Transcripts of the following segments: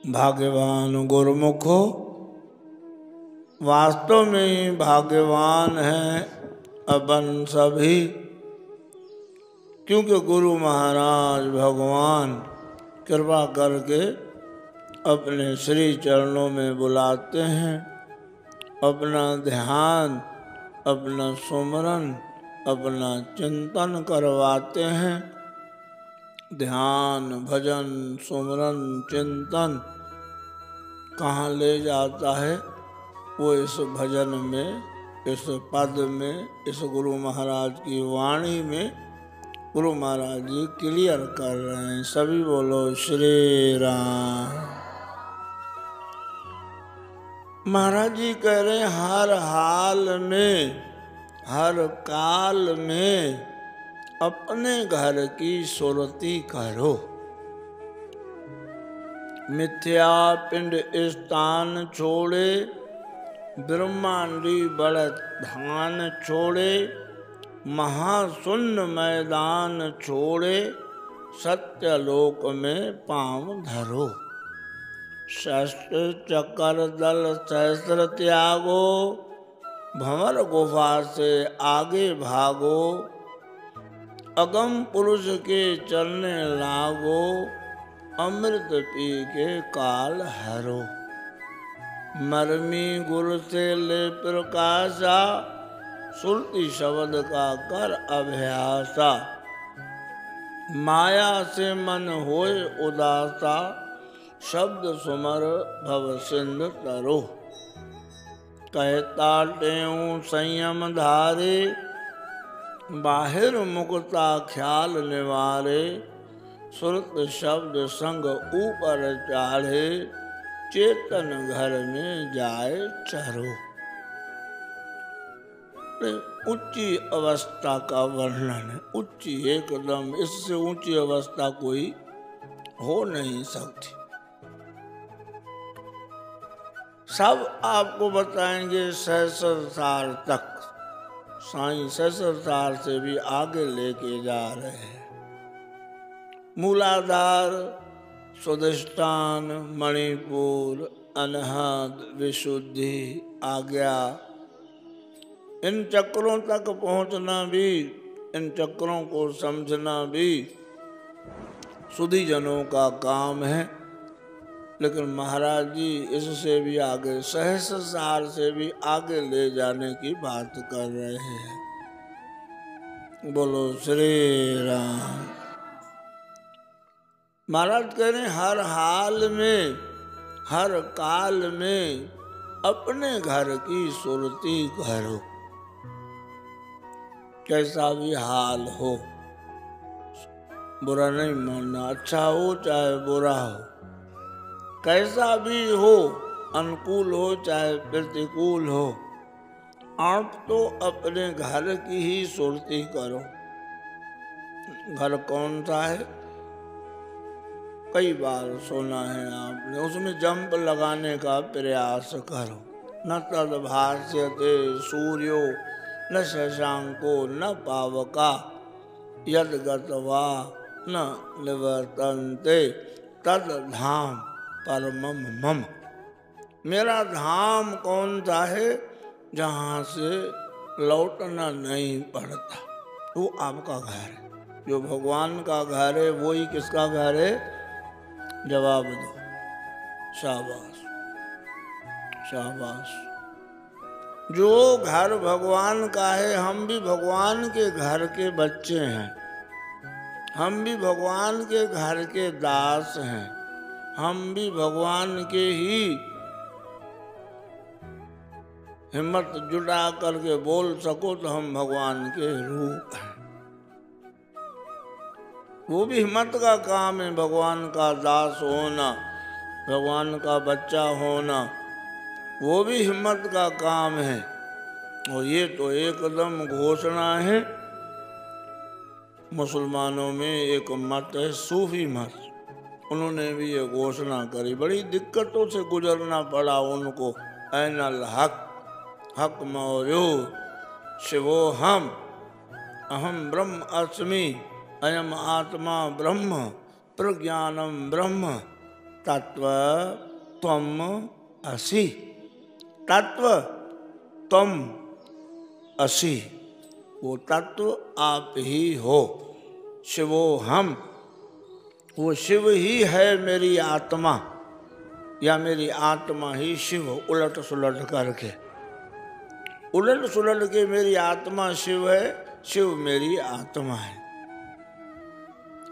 भाग्यवान गुरुमुख हो। वास्तव में ही भाग्यवान है अपन सभी, क्योंकि गुरु महाराज भगवान कृपा करके अपने श्री चरणों में बुलाते हैं, अपना ध्यान, अपना सुमरन, अपना चिंतन करवाते हैं। ध्यान, भजन, सुमरन, चिंतन कहाँ ले जाता है? वो इस भजन में, इस पद में, इस गुरु महाराज की वाणी में गुरु महाराज जी क्लियर कर रहे हैं। सभी बोलो श्री राम। महाराज जी कह रहे हैं हर हाल में, हर काल में अपने घर की सुरति करो। मिथ्या पिंड स्थान छोड़े, ब्रह्मांडी बढ़त धान छोड़े, महाशून्य मैदान छोड़े, सत्यलोक में पांव धरो। शस्त्र चक्र दल सहस्त्र त्यागो, भंवर गुफा से आगे भागो, अगम पुरुष के चलने लागो, अमृत पी के काल हरो। मरमी गुरु से ले प्रकाशा, सुरति शब्द का कर अभ्यासा। माया से मन होए उदासा, शब्द सुमर भव सिंधु तरो। कहता टेऊ संयम धारे, बाहिर मुक्ता ख्याल निवारे। सुरत शब्द संग ऊपर चाढ़े, चेतन घर में जाए चरो। ऊंची अवस्था का वर्णन है, ऊंची एकदम, इससे ऊंची अवस्था कोई हो नहीं सकती। सब आपको बताएंगे सहस्त्रसार तक। साईं सहस्त्रसार से भी आगे लेके जा रहे हैं। मूलाधार, स्वाधिष्ठान, मणिपुर, अनहद, विशुद्धि, आज्ञा, इन चक्रों तक पहुंचना भी, इन चक्रों को समझना भी सुधी जनों का काम है। लेकिन महाराज जी इससे भी आगे, सहस्त्रसार से भी आगे ले जाने की बात कर रहे हैं। बोलो श्री राम। महाराज कह रहे हैं हर हाल में, हर काल में अपने घर की सुरति करो। कैसा भी हाल हो, बुरा नहीं मानना, अच्छा हो चाहे बुरा हो, कैसा भी हो, अनुकूल हो चाहे प्रतिकूल हो, आप तो अपने घर की ही सुरति करो। घर कौन सा है? कई बार सुना है आपने, उसमें जंप लगाने का प्रयास करो। न तद भास्यते सूर्यो न शशांको न पावका, यद गत्वा न निवर्तन्ते तद धाम परमम मम। मेरा धाम कौन सा है? जहाँ से लौटना नहीं पड़ता, वो आपका घर है। जो भगवान का घर है वही किसका घर है? जवाब दो। शाबाश शाबाश। जो घर भगवान का है, हम भी भगवान के घर के बच्चे हैं, हम भी भगवान के घर के दास हैं, हम भी भगवान के ही, हिम्मत जुटा करके बोल सको तो हम भगवान के रूप हैं। वो भी हिम्मत का काम है, भगवान का दास होना, भगवान का बच्चा होना, वो भी हिम्मत का काम है। और ये तो एकदम घोषणा है। मुसलमानों में एक मत है, सूफी मत, उन्होंने भी ये घोषणा करी। बड़ी दिक्कतों से गुजरना पड़ा उनको। ऐनल हक, हक मौजू शिवो हम, अहम ब्रह्म अस्मि, अयम आत्मा ब्रह्म, प्रज्ञानम ब्रह्म, तत्व त्वम असि, तत्व तुम असि, वो तत्व आप ही हो। शिवो हम, वो शिव ही है मेरी आत्मा, या मेरी आत्मा ही शिव। उलट सुलट करके, उलट सुलट के मेरी आत्मा शिव है, शिव मेरी आत्मा है।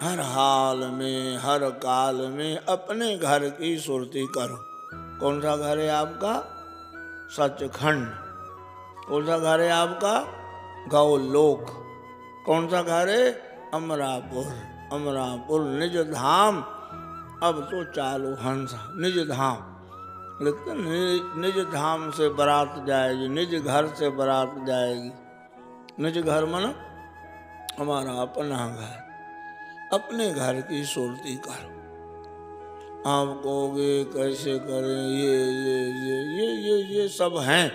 हर हाल में हर काल में अपने घर की सुरती करो। कौन सा घर है आपका? सचखंड। कौन सा घर है आपका? गौलोक। कौन सा घर है? अमरापुर। अमरापुर निज धाम, अब तो चालू हंसा। निज धाम लेकिन निज धाम से बारात जाएगी, निज घर से बारात जाएगी। निज घर मन हमारा अपना घर, अपने घर की सुरती करो। आप कहोगे कैसे करें, ये सब हैं,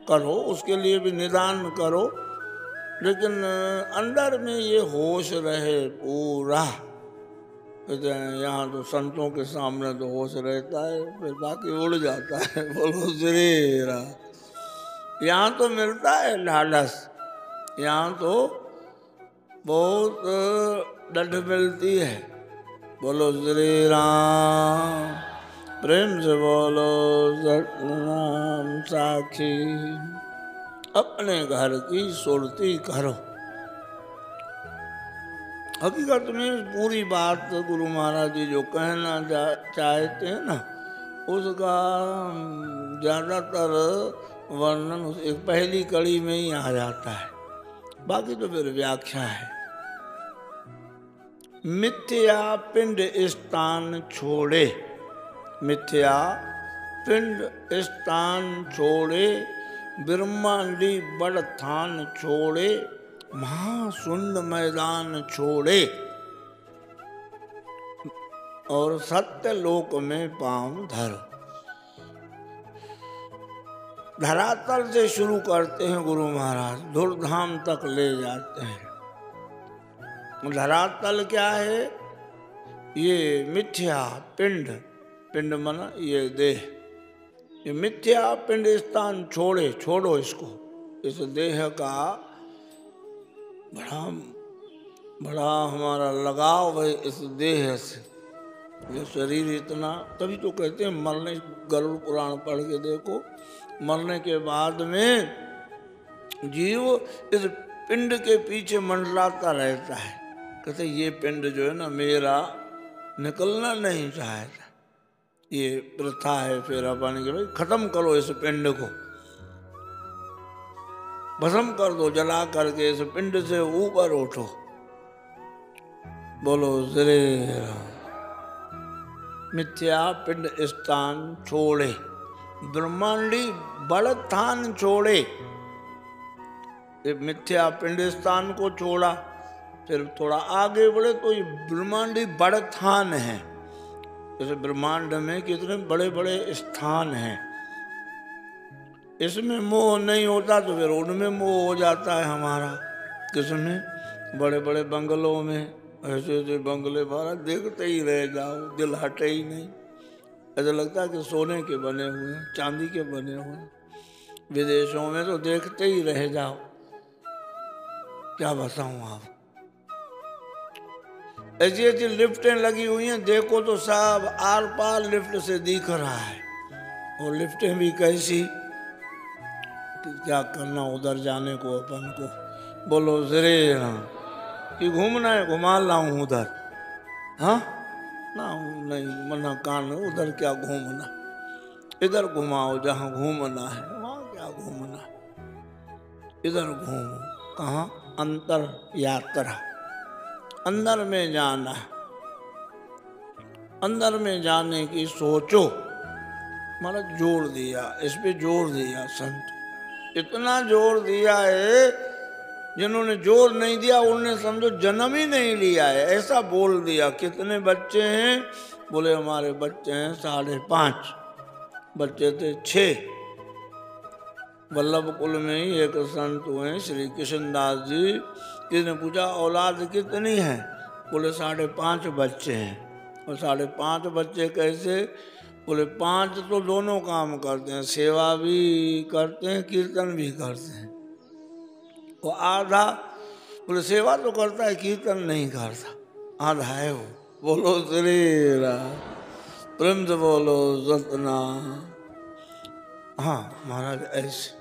करो, उसके लिए भी निदान करो, लेकिन अंदर में ये होश रहे पूरा। कहते हैं यहाँ तो संतों के सामने तो होश रहता है, फिर बाकी उड़ जाता है। बोलो श्री राम। यहाँ तो मिलता है ढाढ़स, यहाँ तो बहुत डंड मिलती है। बोलो श्री राम। प्रेम से बोलो सतनाम साखी। अपने घर की सुरती करो। हकीकत में पूरी बात गुरु महाराज जी जो कहना चाहते हैं ना, उसका ज़्यादातर वर्णन एक पहली कड़ी में ही आ जाता है, बाकी तो फिर व्याख्या है। मिथ्या पिंड स्थान छोड़े, मिथ्या पिंड स्थान छोड़े, ब्रह्मांडी बड़ थान छोड़े, महाशून्य मैदान छोड़े, और सत्य लोक में पांव धरो। धरातल से शुरू करते हैं गुरु महाराज, धूर्धाम तक ले जाते हैं। धरातल क्या है? ये मिथ्या पिंड, पिंड मना ये देह, ये मिथ्या पिंड स्थान छोड़े, छोड़ो इसको। इस देह का बड़ा हमारा लगाव है इस देह से। ये शरीर इतना, तभी तो कहते हैं मरने, गरुड़ पुराण पढ़ के देखो, मरने के बाद में जीव इस पिंड के पीछे मंडलाता रहता है। कहते ये पिंड जो है ना मेरा, निकलना नहीं चाहता। ये प्रथा है फिर अपन के, भाई खत्म करो इस पिंड को, भस्म कर दो, जला करके इस पिंड से ऊपर उठो। बोलो श्री राम। मिथ्या पिंड स्थान छोड़े, ब्रह्मांडी बड़ थान छोड़े। ये मिथ्या पिंड स्थान को छोड़ा, फिर थोड़ा आगे बढ़े तो ये ब्रह्मांडी बड़ थान है। जैसे ब्रह्मांड में कितने बड़े बड़े स्थान हैं, इसमें मोह नहीं होता तो फिर उनमें मोह हो जाता है हमारा। किसमें? बड़े बड़े बंगलों में, ऐसे ऐसे बंगले बारा देखते ही रह जाओ, दिल हटे ही नहीं। ऐसा लगता है कि सोने के बने हुए हैं, चांदी के बने हुए हैं। विदेशों में तो देखते ही रह जाओ, क्या बताऊं आप। ऐसी ऐसी लिफ्टें लगी हुई हैं, देखो तो सब आर पार लिफ्ट से दिख रहा है। और लिफ्टें भी कैसी, क्या करना उधर जाने को अपन को। बोलो श्री राम। कि घूमना है, घुमा लाऊं उधर? हाँ ना, नहीं मना कान, उधर क्या घूमना, इधर घुमाओ जहाँ घूमना है, वहाँ क्या घूमना, इधर घूमो। कहाँ? अंतर यात्रा, अंदर में जाना, अंदर में जाने की सोचो। मतलब जोर दिया, इस पे जोर दिया संत, इतना जोर दिया है, जिन्होंने जोर नहीं दिया उन्होंने समझो जन्म ही नहीं लिया है, ऐसा बोल दिया। कितने बच्चे हैं? बोले हमारे बच्चे हैं 5.5, बच्चे थे 6। वल्लभ कुल में ही एक संत हुए श्री कृष्णदास जी, जिसने पूछा औलाद कितनी है? बोले 5.5 बच्चे हैं। और 5.5 बच्चे कैसे? बोले 5 तो दोनों काम करते हैं, सेवा भी करते हैं, कीर्तन भी करते हैं। वो आधा, बोले सेवा तो करता है, कीर्तन नहीं करता, आधा है वो। बोलो श्री राम, प्रेम से बोलो सतनाम। हाँ महाराज ऐसे।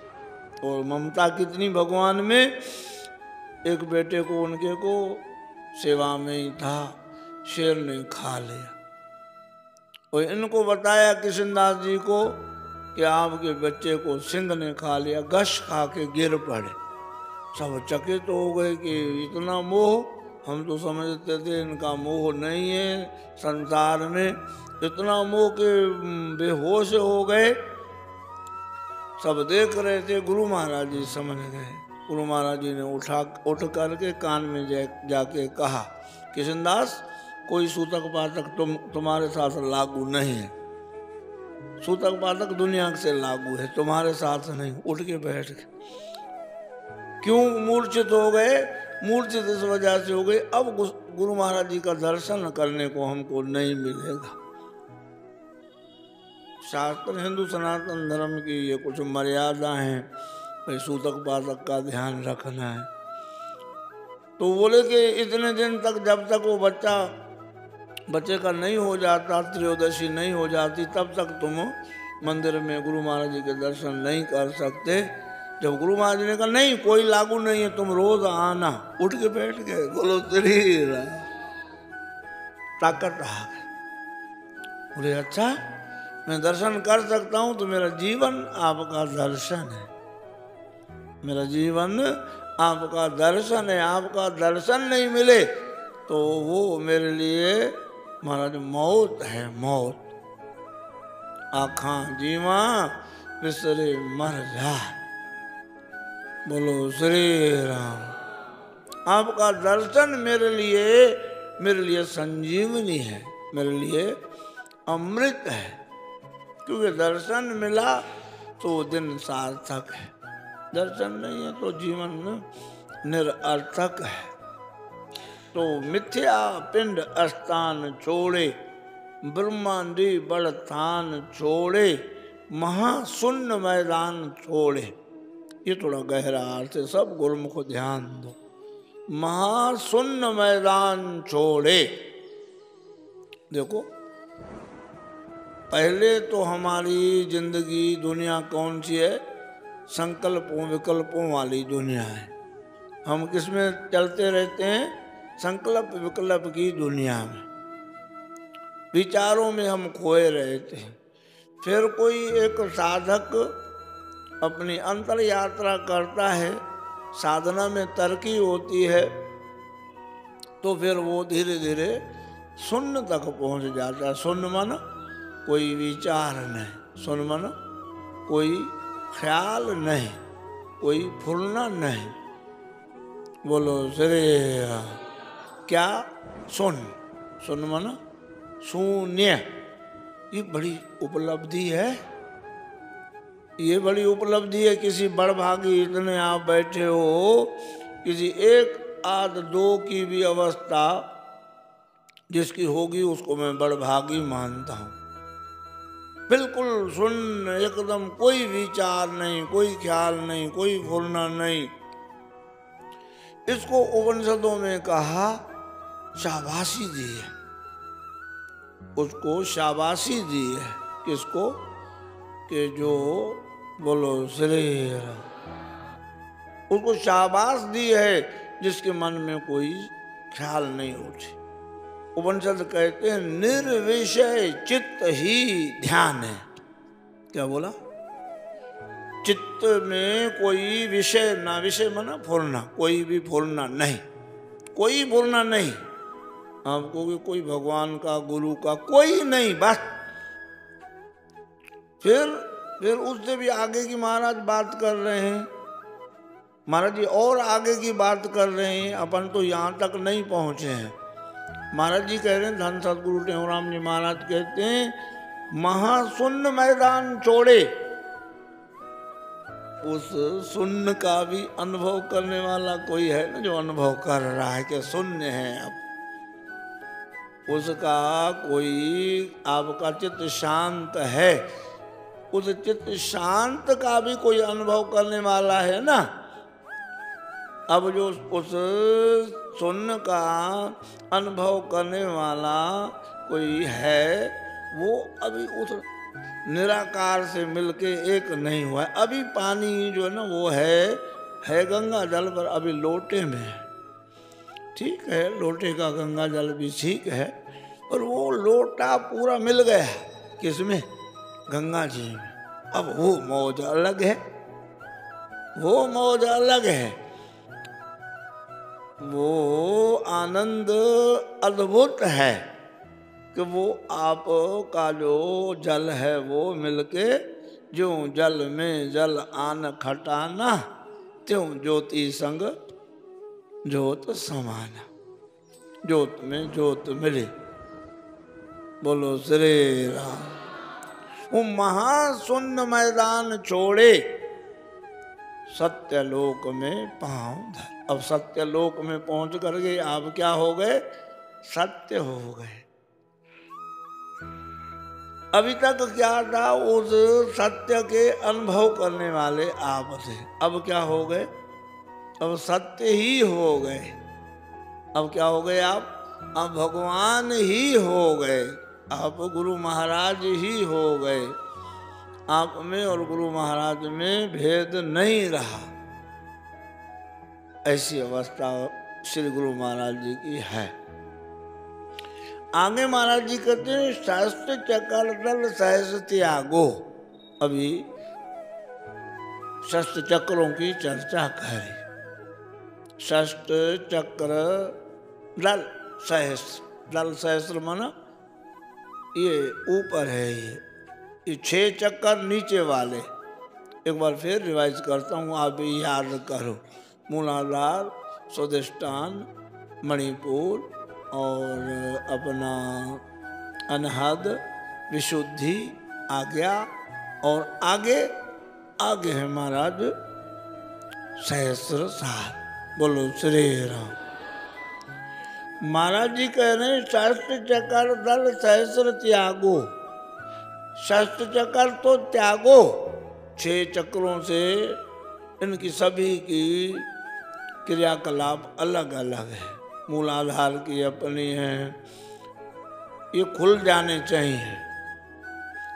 और ममता कितनी भगवान में। एक बेटे को उनके को सेवा में ही था, शेर ने खा लिया। और इनको बताया कृष्णदास जी को कि आपके बच्चे को सिंह ने खा लिया, गश खा के गिर पड़े। सब चकित तो हो गए कि इतना मोह, हम तो समझते थे इनका मोह नहीं है संसार में, इतना मोह के बेहोश हो गए। सब देख रहे थे, गुरु महाराज जी समझ गए। गुरु महाराज जी ने उठ करके कान में जाके कहा, कृष्णदास कोई सूतक पातक तुम्हारे साथ लागू नहीं है, सूतक पातक दुनिया से लागू है, तुम्हारे साथ नहीं। उठ के बैठ गए। क्यों मूर्छित हो गए? मूर्छित इस वजह से हो गए, अब गुरु महाराज जी का दर्शन करने को हमको नहीं मिलेगा। शास्त्र हिंदू सनातन धर्म की ये कुछ मर्यादा हैं, भाई सूतक पातक का ध्यान रखना है। तो बोले कि इतने दिन तक, जब तक वो बच्चे का नहीं हो जाता, त्रयोदशी नहीं हो जाती, तब तक तुम मंदिर में गुरु महाराज जी के दर्शन नहीं कर सकते। जब गुरु महाराज जी ने कहा नहीं कोई लागू नहीं है, तुम रोज आना, उठ के बैठ गए। बोलो श्री राम, ताकत आ गई। बोले अच्छा मैं दर्शन कर सकता हूं, तो मेरा जीवन आपका दर्शन है, मेरा जीवन आपका दर्शन है। आपका दर्शन नहीं मिले तो वो मेरे लिए महाराज मौत है, मौत। आखा जीवा विसरे मर जाए। बोलो श्री राम। आपका दर्शन मेरे लिए संजीवनी है, मेरे लिए अमृत है। क्योंकि दर्शन मिला तो दिन सार्थक है, दर्शन नहीं है तो जीवन निरर्थक है। तो मिथ्या पिंड स्थान छोड़े, ब्रह्मांडी बड़ थान छोड़े, महाशून्य मैदान छोड़े। ये थोड़ा गहरा अर्थ है, सब गुरुमुख को ध्यान दो। महाशून्य मैदान छोड़े। देखो पहले तो हमारी जिंदगी दुनिया कौन सी है? संकल्पों विकल्पों वाली दुनिया है। हम किसमें चलते रहते हैं? संकल्प विकल्प की दुनिया में, विचारों में हम खोए रहते हैं। फिर कोई एक साधक अपनी अंतर यात्रा करता है, साधना में तरक्की होती है, तो फिर वो धीरे धीरे शून्य तक पहुंच जाता है। शून्य माना कोई विचार नहीं, शून्य माना कोई ख्याल नहीं, कोई फुलना नहीं। बोलो श्री क्या? शून्य। शून्य माना शून्य। ये बड़ी उपलब्धि है, ये बड़ी उपलब्धि है। किसी बड़भागी इतने आप बैठे हो, किसी एक आध दो की भी अवस्था जिसकी होगी उसको मैं बड़भागी मानता हूँ। बिल्कुल शून्य, एकदम कोई विचार नहीं, कोई ख्याल नहीं, कोई फुलना नहीं। इसको उपनिषदों में कहा शाबाशी दी है, उसको शाबाशी दी है। किसको? कि जो बोलो श्री राम, उसको शाबाश दी है जिसके मन में कोई ख्याल नहीं उठे। उपनिषद कहते हैं निर्विषय चित्त ही ध्यान है। क्या बोला? चित्त में कोई विषय ना, विषय माना फूलना, कोई भी फूलना नहीं, कोई फूलना नहीं। आपको भी कोई भगवान का, गुरु का कोई नहीं, बस। फिर उससे भी आगे की महाराज बात कर रहे हैं, महाराज जी और आगे की बात कर रहे हैं। अपन तो यहाँ तक नहीं पहुँचे हैं। महाराज जी कह रहे हैं, धन सदगुरु टेहराम जी महाराज कहते हैं महाशून्य मैदान छोड़े। उस शून्य का भी अनुभव करने वाला कोई है ना, जो अनुभव कर रहा है कि शून्य है। अब उसका कोई आपका चित्त शांत है, उस चित्त शांत का भी कोई अनुभव करने वाला है ना। अब जो उस शून्य का अनुभव करने वाला कोई है, वो अभी उस निराकार से मिलके एक नहीं हुआ है। अभी पानी जो है ना वो है गंगा जल, पर अभी लोटे में है। ठीक है, लोटे का गंगा जल भी ठीक है, पर वो लोटा पूरा मिल गया किसमें? गंगा जी में। अब वो मौज अलग है, वो मौज अलग है, वो आनंद अद्भुत है कि वो आपका जो जल है वो मिलके ज्यों जल में जल आन खटाना, त्यों ज्योति संग ज्योत समाना। ज्योत में ज्योत मिले। बोलो श्री राम। वो महाशून्य मैदान छोड़े, सत्यलोक में पांव धर। अब सत्यलोक में पहुंच करके आप क्या हो गए? सत्य हो गए। अभी तक क्या था? उस सत्य के अनुभव करने वाले आप थे। अब क्या हो गए? अब सत्य ही हो गए। अब क्या हो गए आप? अब भगवान ही हो गए। आप गुरु महाराज ही हो गए। आप में और गुरु महाराज में भेद नहीं रहा। ऐसी अवस्था श्री गुरु महाराज जी की है। आगे महाराज जी कहते हैं, शास्त्र चक्र दल सहस त्यागो। अभी शस्त्र चक्रों की चर्चा करें। शस्त्र चक्र दल सहस्त्र। दल सहस्त्र माना ये ऊपर है, ये 6 चक्कर नीचे वाले। एक बार फिर रिवाइज करता हूँ, आप भी याद करो। मूलाधार, स्वादिष्टान, मणिपुर और अपना अनहद, विशुद्धि, आज्ञा और आगे आगे है महाराज सहस्त्र सार। बोलो श्री राम। महाराज जी कह रहे हैं, शस्त्र चक्र दल सहस्त्र त्यागो। शस्त्र चक्र तो त्यागो। 6 चक्रों से इनकी सभी की क्रियाकलाप अलग अलग है। मूलाधार की अपनी है, ये खुल जाने चाहिए।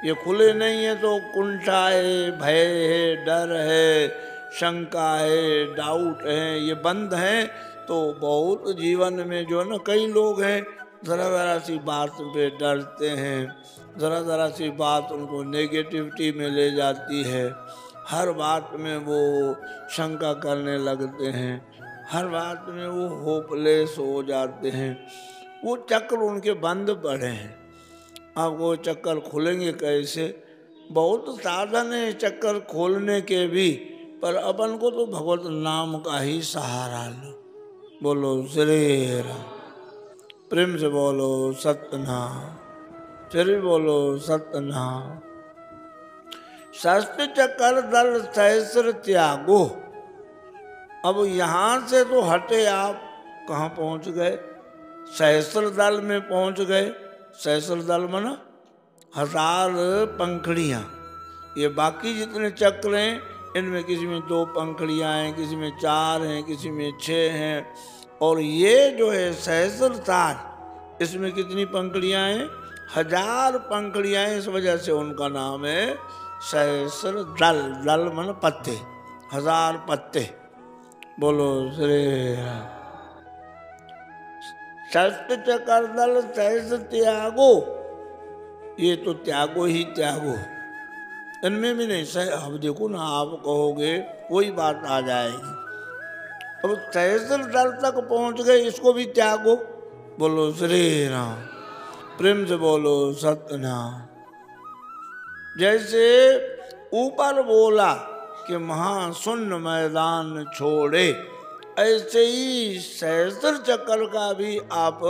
ये खुले नहीं है तो कुंठा है, भय है, डर है, शंका है, डाउट है, ये बंद है। तो बहुत जीवन में जो है ना, कई लोग हैं ज़रा ज़रा सी बात पे डरते हैं, ज़रा ज़रा सी बात उनको नेगेटिविटी में ले जाती है। हर बात में वो शंका करने लगते हैं, हर बात में वो होपलेस हो जाते हैं। वो चक्र उनके बंद पड़े हैं। अब वो चक्कर खुलेंगे कैसे? बहुत साधन है चक्कर खोलने के भी, पर अपन को तो भगवत नाम का ही सहारा लो। बोलो श्री राम। प्रेम से बोलो सतनाम। चलिए बोलो सतनाम। शस्त्र चक्र दल सहस्त्र त्यागो। अब यहाँ से तो हटे, आप कहाँ पहुँच गए? सहस्त्र दल में पहुँच गए। सहस्त्र दल माना 1000 पंखड़ियाँ। ये बाकी जितने चक्र हैं, इनमें किसी में 2 पंखड़ियाँ हैं, किसी में 4 हैं, किसी में 6 हैं। और ये जो है सहस्त्र तार, इसमें कितनी पंखड़ियाँ हैं? 1000 पंखड़ियाँ हैं। इस वजह से उनका नाम है सहस्त्र दल। दल मन पत्ते, 1000 पत्ते। बोलो श्री राम। शस्त्र चक्र दल सहस्त्र त्यागो। ये तो त्यागो ही त्यागो, इनमें भी नहीं सही। अब देखो ना, आप कहोगे कोई बात आ जाएगी। अब सहस्त्र दल तक पहुंच गए, इसको भी त्यागो। बोलो श्री राम। प्रेम से बोलो सतनाम। जैसे ऊपर बोला कि महाशून्य मैदान छोड़े, ऐसे ही सहस्त्र चक्र का भी आप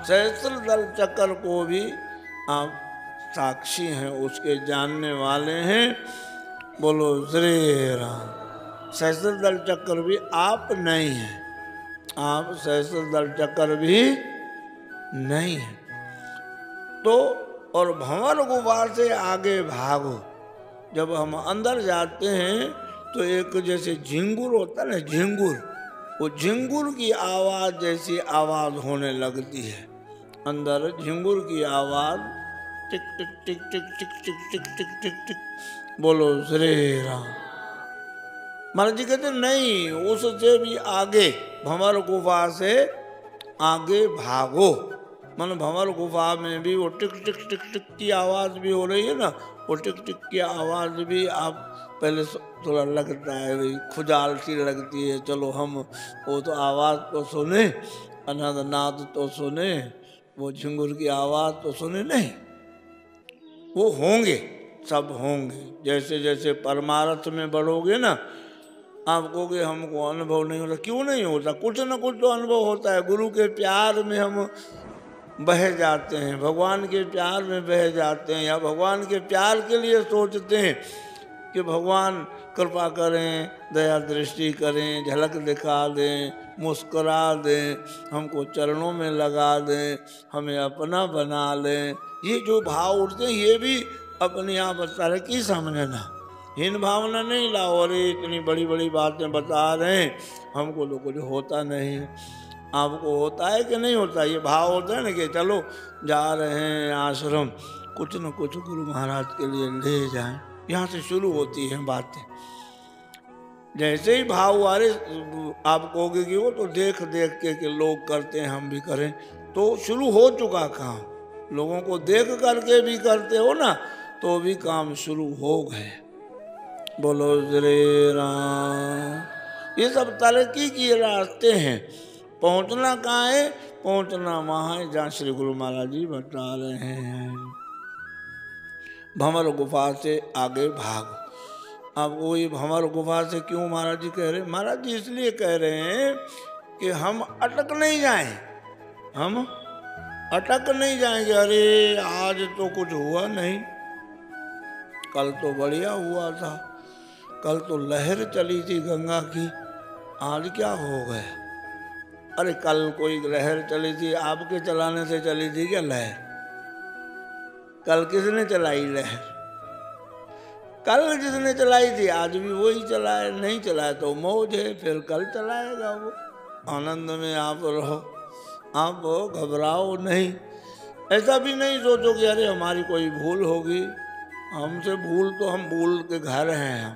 सहस्त्र दल चक्र को भी आप साक्षी हैं, उसके जानने वाले हैं। बोलो श्री राम। सहस्त्र दल चक्र भी आप नहीं हैं, आप सहस्त्र दल चक्कर भी नहीं है। तो और भंवर गुफा से आगे भागो। जब हम अंदर जाते हैं तो एक जैसे झिंगुर होता है ना, झिंगुर, वो झिंगुर की आवाज जैसी आवाज होने लगती है। अंदर झिंगुर की आवाज टिक टिक टिक टिक टिक टिक टिक टिक टिक टिक। बोलो श्री राम। महाराज जी कहते नहीं, उससे भी आगे भंवर गुफा से आगे भागो। मन भंवर गुफा में भी वो टिक टिक टिक टिक की आवाज भी हो रही है ना, वो टिक टिक की आवाज भी आप पहले थोड़ा लगता है भाई, खुजाल सी लगती है। चलो हम वो तो आवाज तो सुने, अनंत नाद तो सुने, वो झिंगुर की आवाज तो सुने नहीं। वो होंगे, सब होंगे। जैसे जैसे परमार्थ में बढ़ोगे ना, आप कहोगे हमको अनुभव नहीं होता। क्यों नहीं होता? कुछ ना कुछ तो अनुभव होता है। गुरु के प्यार में हम बह जाते हैं, भगवान के प्यार में बह जाते हैं, या भगवान के प्यार के लिए सोचते हैं कि भगवान कृपा करें, दया दृष्टि करें, झलक दिखा दें, मुस्कुरा दें, हमको चरणों में लगा दें, हमें अपना बना लें। ये जो भाव उठते हैं ये भी अपने आप तरक्की समझना। हीन भावना नहीं लाओ, अरे इतनी बड़ी बड़ी बातें बता रहे हैं, हमको तो कुछ होता नहीं। आपको होता है कि नहीं होता? ये भाव होता है ना कि चलो जा रहे हैं आश्रम, कुछ न कुछ गुरु महाराज के लिए ले जाएं। यहाँ से शुरू होती हैं बातें। जैसे ही भाव आ रहे, आप कहोगे कि वो तो देख देख के लोग करते हैं, हम भी करें, तो शुरू हो चुका काम। लोगों को देख करके भी करते हो ना, तो भी काम शुरू हो गए। बोलो श्री राम। ये सब तरक्की के रास्ते हैं। पहुंचना कहाँ है? पहुंचना वहाँ है जहाँ श्री गुरु महाराज जी बता रहे हैं, भंवर गुफा से आगे भागो। आपको ये भंवर गुफा से क्यों महाराज जी कह रहे हैं? महाराज जी इसलिए कह रहे हैं कि हम अटक नहीं जाएं, हम अटक नहीं जाएंगे। अरे आज तो कुछ हुआ नहीं, कल तो बढ़िया हुआ था, कल तो लहर चली थी गंगा की, आज क्या हो गया? अरे कल कोई लहर चली थी, आपके चलाने से चली थी क्या लहर? कल किसने चलाई लहर? कल जिसने चलाई थी आज भी वही चलाए, नहीं चलाए तो मौज है, फिर कल चलाएगा वो। आनंद में आप रहो, आप घबराओ नहीं। ऐसा भी नहीं सोचो कि अरे हमारी कोई भूल होगी, हमसे भूल तो हम भूल के घर हैं,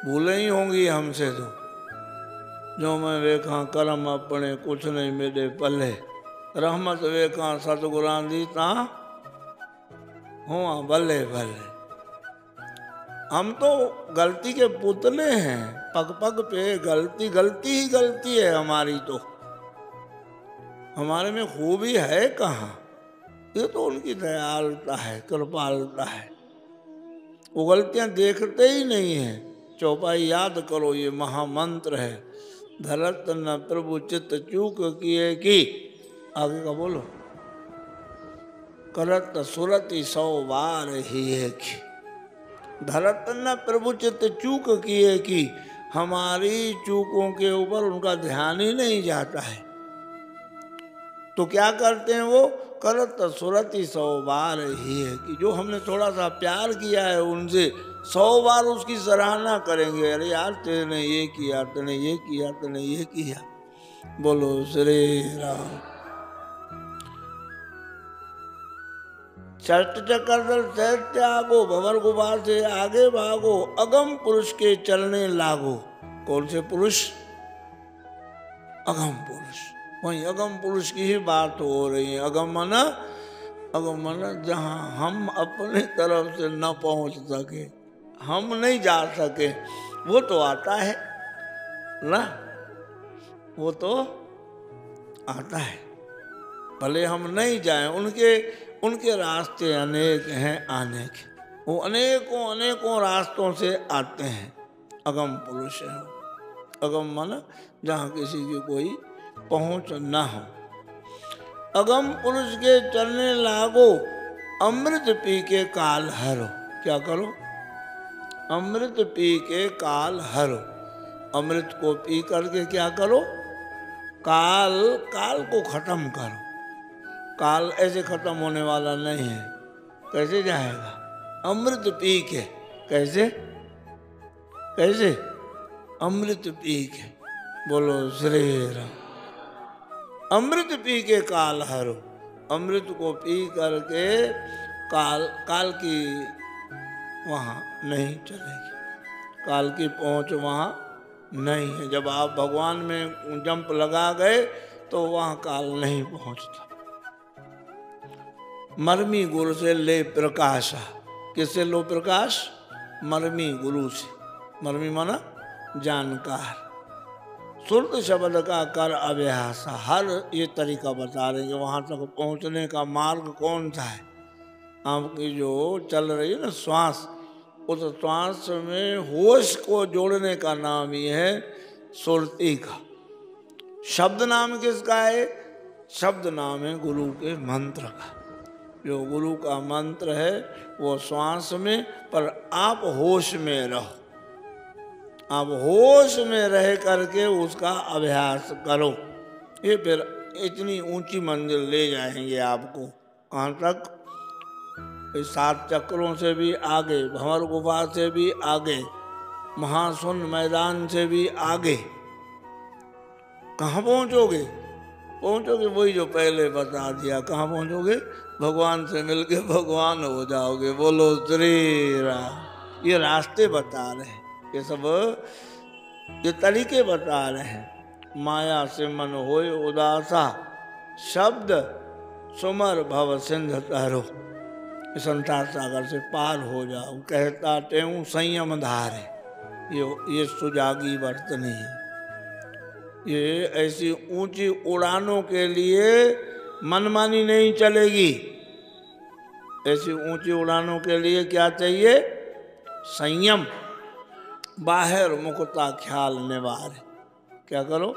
भूलें ही होंगी हमसे तो। जो मैं वेखा करम अपने कुछ नहीं मेरे पल्ले, रहमत वेखा सतगुरां दी तां हुआ बल्ले बल्ले। हम तो गलती के पुतले हैं, पग पग पे गलती, गलती ही गलती है हमारी। तो हमारे में खूबी है कहाँ? ये तो उनकी दयालुता है, कृपालुता है। वो गलतियां देखते ही नहीं है। चौपाई याद करो, ये महामंत्र है, धरत न प्रभु चित्त चूक किए की। आगे का बोलो, करत सुरति 100 बार ही एक। धरत न प्रभु चित्त चूक किए की। हमारी चूकों के ऊपर उनका ध्यान ही नहीं जाता है। तो क्या करते हैं वो? करत सुरति 100 बार ही है कि जो हमने थोड़ा सा प्यार किया है उनसे, 100 बार उसकी सराहना करेंगे। अरे यार तेने ये किया, तेने ये किया, तेने ये किया। बोलो श्री राम। षष्ठ चक्र से त्यागो, भंवर गुफा से आगे भागो, अगम पुरुष के चलने लागो। कौन से पुरुष? अगम पुरुष। वही अगम पुरुष की ही बात हो रही है। अगम माना जहाँ हम अपने तरफ से न पहुंच सके, हम नहीं जा सके, वो तो आता है ना, वो तो आता है। भले हम नहीं जाएं, उनके रास्ते अनेक हैं आने के। वो अनेकों अनेकों रास्तों से आते हैं। अगम पुरुष है। अगम माना जहाँ किसी की कोई पहुंच न हो। अगम पुरुष के चलने लागो, अमृत पी के काल हरो। क्या करो? अमृत पी के काल हरो। अमृत को पी करके क्या करो? काल, काल को खत्म करो। काल ऐसे खत्म होने वाला नहीं है। कैसे जाएगा? अमृत पी के। कैसे? कैसे? अमृत पी के। बोलो श्री राम। अमृत पी के काल हरो। अमृत को पी करके काल, काल की वहाँ नहीं चलेगी। काल की पहुँच वहाँ नहीं है। जब आप भगवान में जंप लगा गए तो वहाँ काल नहीं पहुँचता। मरमी गुरु से ले प्रकाशा। किससे लो प्रकाश? मरमी गुरु से। मरमी माना जानकार। सुरत शब्द का कर अभ्यास। हर ये तरीका बता रहे हैं कि वहाँ तक पहुँचने का मार्ग कौन सा है। आपकी जो चल रही है ना श्वास, उस श्वास में होश को जोड़ने का नाम ये है सुरती का। शब्द नाम किसका है? शब्द नाम है गुरु के मंत्र का। जो गुरु का मंत्र है वो श्वास में, पर आप होश में रहो। आप होश में रह करके उसका अभ्यास करो। ये फिर इतनी ऊंची मंजिल ले जाएंगे आपको। कहाँ तक? इस 7 चक्रों से भी आगे, भंवर गुफा से भी आगे, महाशून्य मैदान से भी आगे। कहाँ पहुँचोगे? पहुँचोगे वही जो पहले बता दिया। कहाँ पहुँचोगे? भगवान से मिलके भगवान हो जाओगे। बोलो श्री राम। ये रास्ते बता रहे हैं, ये सब ये तरीके बता रहे हैं। माया से मन होए उदासा, शब्द सुमर भव सिंध तारो। संसार सागर से पार हो जाओ। कहता टेऊ संयम धारे। ये सुजागी वर्तनी है। ये ऐसी ऊंची उड़ानों के लिए मनमानी नहीं चलेगी। ऐसी ऊंची उड़ानों के लिए क्या चाहिए? संयम। बाहर मुकता ख्याल निवार। क्या करो?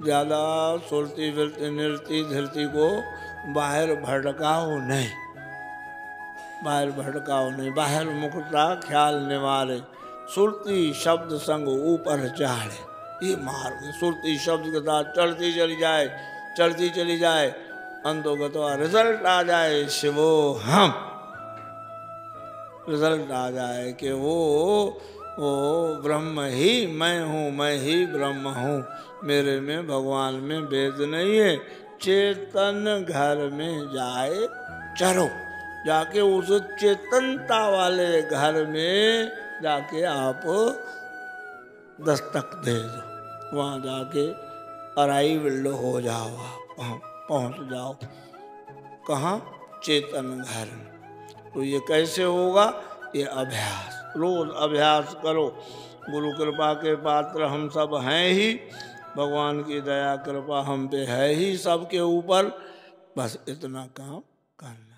ज्यादा सुरती फिरती नृत्य धरती को बाहर भड़काओ नहीं। बाहर भड़काओ नहीं। बाहर मुकता ख्याल निवारे। सुरती शब्द संग ऊपर चढ़े। ये मार्ग सुरती शब्द के साथ चढ़ती चली जाए, चढ़ती चली जाए, अंतोगत रिजल्ट आ जाए शिवो हम। रिजल्ट आ जाए कि वो ब्रह्म ही मैं हूँ, मैं ही ब्रह्म हूँ। मेरे में भगवान में भेद नहीं है। चेतन घर में जाए चलो। जाके उस चेतनता वाले घर में जाके आप दस्तक दे दो। वहाँ जाके अराइवल हो जाओ। आप पहुँच जाओ। कहाँ? चेतन घर में। तो ये कैसे होगा? ये अभ्यास। रोज अभ्यास करो। गुरु कृपा के पात्र हम सब हैं ही। भगवान की दया कृपा हम पे है ही सबके ऊपर। बस इतना काम करना।